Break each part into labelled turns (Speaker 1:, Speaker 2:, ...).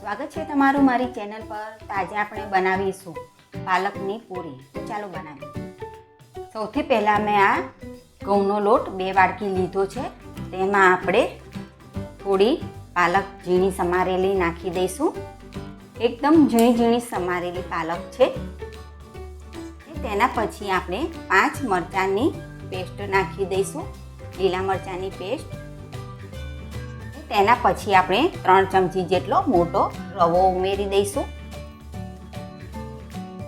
Speaker 1: સ્વાગત છે તમારું મારી ચેનલ પર। તો આજે આપણે બનાવીશું પાલકની પૂરી। તો ચાલો બનાવીએ। સૌથી પહેલાં મેં આ ઘઉંનો લોટ 2 વાડકી લીધો છે। તેમાં આપણે થોડી પાલક ઝીણી સમારેલી નાખી દઈશું। એકદમ ઝીણી ઝીણી સમારેલી પાલક છે। તેના પછી આપણે 5 મરચાંની પેસ્ટ નાખી દઈશું, લીલા મરચાંની પેસ્ટ। તેના પછી આપણે 3 ચમચી જેટલો મોટો રવો ઉમેરી દઈશું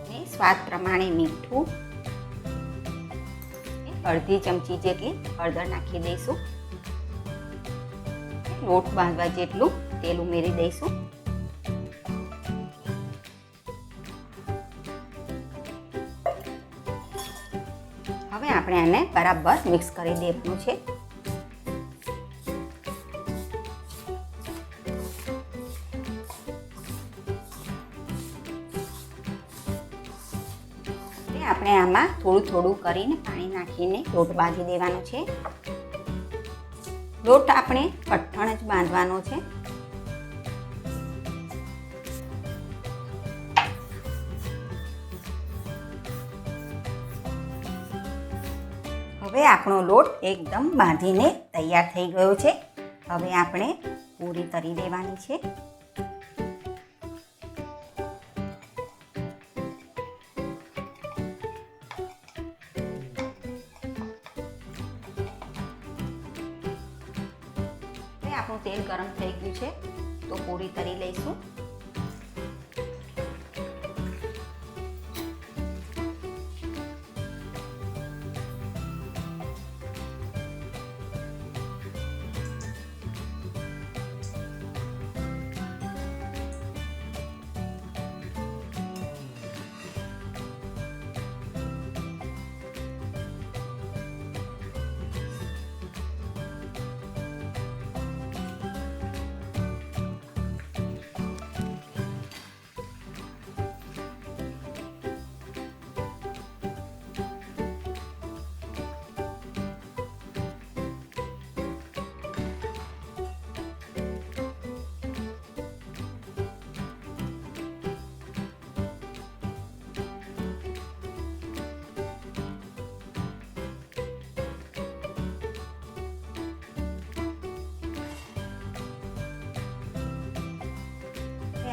Speaker 1: અને સ્વાદ પ્રમાણે મીઠું, અડધી ચમચી જેટલી હળદર નાખી દઈશું। લોટ બાંધવા જેટલું તેલ ઉમેરી દઈશું। હવે આપણે આને બરાબર મિક્સ કરી દેવાનું છે। આપણે આમાં થોડું થોડું કરીને પાણી નાખીને લોટ બાંધી દેવાનો છે। લોટ આપણે કઠણ જ બાંધવાનો છે। હવે આપણો લોટ એકદમ બાંધીને તૈયાર થઈ ગયો છે। હવે આપણે પૂરી તળી દેવાની છે। આપણું તેલ ગરમ થઈ ગયું છે, તો પૂરી તળી લઈશું।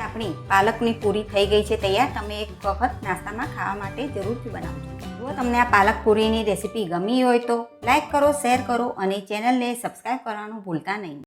Speaker 1: આપણી પાલકની પૂરી થઈ ગઈ છે તૈયાર। તમે એક વખત નાસ્તામાં ખાવા માટે જરૂરથી બનાવજો। જો તમને આ પાલક પૂરીની રેસીપી ગમી હોય તો લાઈક કરો, શેર કરો અને ચેનલને સબસ્ક્રાઈબ કરવાનું ભૂલતા નહીં।